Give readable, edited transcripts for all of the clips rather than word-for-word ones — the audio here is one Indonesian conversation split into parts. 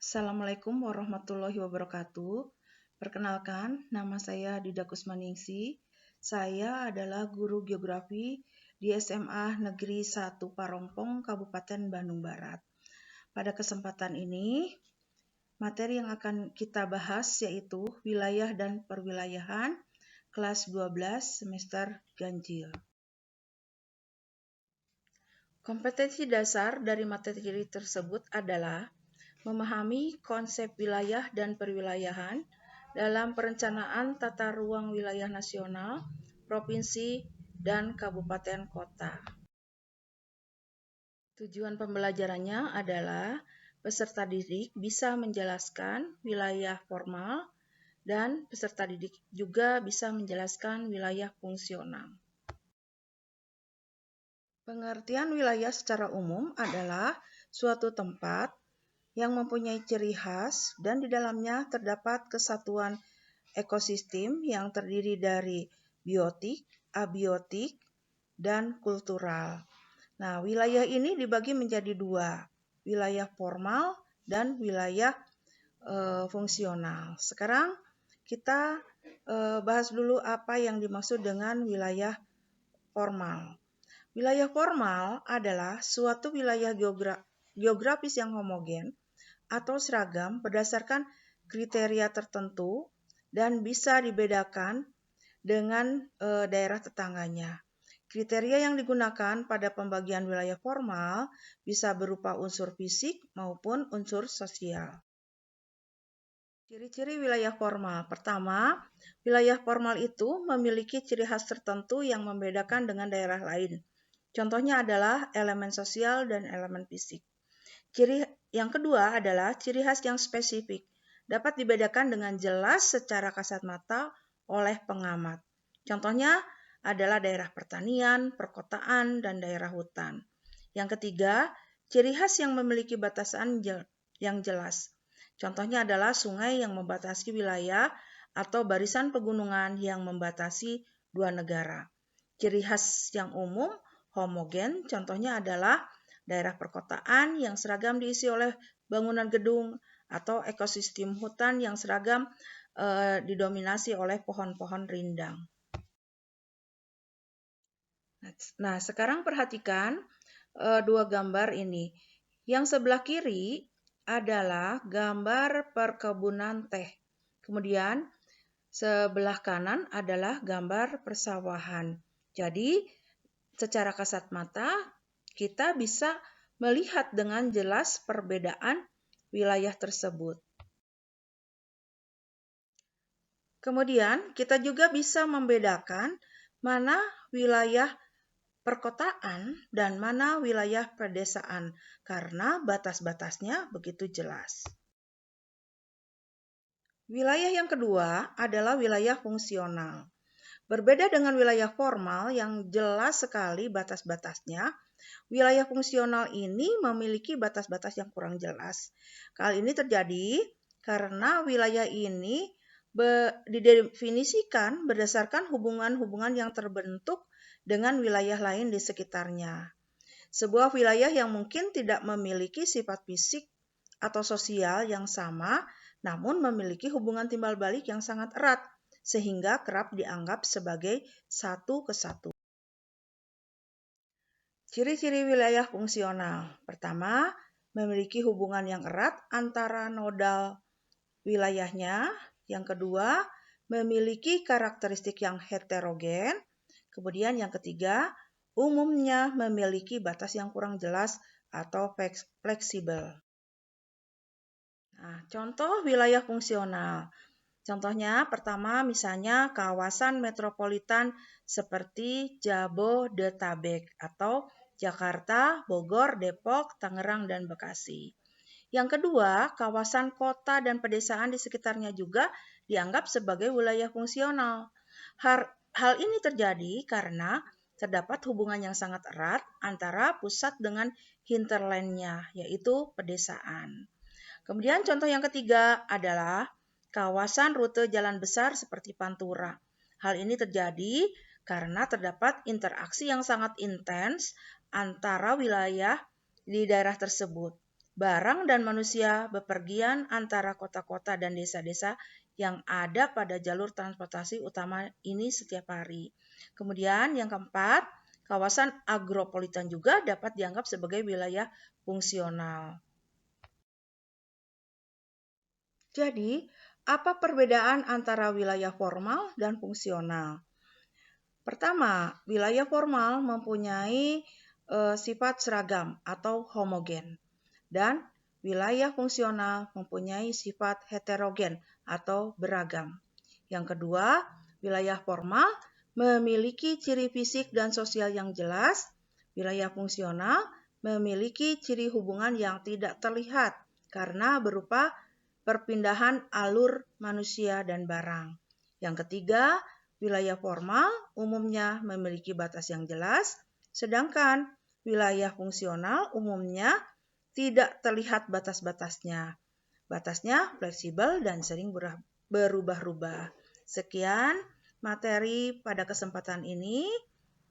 Assalamualaikum warahmatullahi wabarakatuh. Perkenalkan, nama saya Dida Kusmaningsi. Saya adalah guru geografi di SMA Negeri 1 Parongpong, Kabupaten Bandung Barat. Pada kesempatan ini, materi yang akan kita bahas yaitu wilayah dan perwilayahan kelas 12 semester ganjil. Kompetensi dasar dari materi tersebut adalah memahami konsep wilayah dan perwilayahan dalam perencanaan tata ruang wilayah nasional, provinsi, dan kabupaten kota. Tujuan pembelajarannya adalah peserta didik bisa menjelaskan wilayah formal dan peserta didik juga bisa menjelaskan wilayah fungsional. Pengertian wilayah secara umum adalah suatu tempat yang mempunyai ciri khas dan di dalamnya terdapat kesatuan ekosistem yang terdiri dari biotik, abiotik, dan kultural. Nah, wilayah ini dibagi menjadi dua, wilayah formal dan wilayah fungsional. Sekarang kita bahas dulu apa yang dimaksud dengan wilayah formal. Wilayah formal adalah suatu wilayah geografis yang homogen atau seragam berdasarkan kriteria tertentu dan bisa dibedakan dengan daerah tetangganya. Kriteria yang digunakan pada pembagian wilayah formal bisa berupa unsur fisik maupun unsur sosial. Ciri-ciri wilayah formal. Pertama, wilayah formal itu memiliki ciri khas tertentu yang membedakan dengan daerah lain. Contohnya adalah elemen sosial dan elemen fisik. Ciri yang kedua adalah ciri khas yang spesifik, dapat dibedakan dengan jelas secara kasat mata oleh pengamat. Contohnya adalah daerah pertanian, perkotaan, dan daerah hutan. Yang ketiga, ciri khas yang memiliki batasan yang jelas. Contohnya adalah sungai yang membatasi wilayah atau barisan pegunungan yang membatasi dua negara. Ciri khas yang umum, homogen, contohnya adalah daerah perkotaan yang seragam diisi oleh bangunan gedung atau ekosistem hutan yang seragam didominasi oleh pohon-pohon rindang. Nah, sekarang perhatikan dua gambar ini. Yang sebelah kiri adalah gambar perkebunan teh. Kemudian sebelah kanan adalah gambar persawahan. Jadi, secara kasat mata kita bisa melihat dengan jelas perbedaan wilayah tersebut. Kemudian kita juga bisa membedakan mana wilayah perkotaan dan mana wilayah pedesaan karena batas-batasnya begitu jelas. Wilayah yang kedua adalah wilayah fungsional. Berbeda dengan wilayah formal yang jelas sekali batas-batasnya, wilayah fungsional ini memiliki batas-batas yang kurang jelas. Hal ini terjadi karena wilayah ini didefinisikan berdasarkan hubungan-hubungan yang terbentuk dengan wilayah lain di sekitarnya. Sebuah wilayah yang mungkin tidak memiliki sifat fisik atau sosial yang sama, namun memiliki hubungan timbal balik yang sangat erat, sehingga kerap dianggap sebagai satu kesatuan. Ciri-ciri wilayah fungsional. Pertama, memiliki hubungan yang erat antara nodal wilayahnya. Yang kedua, memiliki karakteristik yang heterogen. Kemudian yang ketiga, umumnya memiliki batas yang kurang jelas atau fleksibel. Nah, contoh wilayah fungsional. Contohnya pertama misalnya kawasan metropolitan seperti Jabodetabek atau Jakarta, Bogor, Depok, Tangerang, dan Bekasi. Yang kedua, kawasan kota dan pedesaan di sekitarnya juga dianggap sebagai wilayah fungsional. Hal ini terjadi karena terdapat hubungan yang sangat erat antara pusat dengan hinterlandnya, yaitu pedesaan. Kemudian contoh yang ketiga adalah kawasan rute jalan besar seperti Pantura. Hal ini terjadi karena terdapat interaksi yang sangat intens antara wilayah di daerah tersebut. barang dan manusia bepergian antara kota-kota dan desa-desa yang ada pada jalur transportasi utama ini setiap hari. Kemudian yang keempat, kawasan agropolitan juga dapat dianggap sebagai wilayah fungsional. Jadi, apa perbedaan antara wilayah formal dan fungsional? Pertama, wilayah formal mempunyai sifat seragam atau homogen, dan wilayah fungsional mempunyai sifat heterogen atau beragam. Yang kedua, wilayah formal memiliki ciri fisik dan sosial yang jelas. Wilayah fungsional memiliki ciri hubungan yang tidak terlihat karena berupa perpindahan alur manusia dan barang. Yang ketiga, wilayah formal umumnya memiliki batas yang jelas, sedangkan wilayah fungsional umumnya tidak terlihat batas-batasnya. Batasnya fleksibel dan sering berubah-ubah. Sekian materi pada kesempatan ini.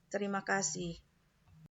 Terima kasih.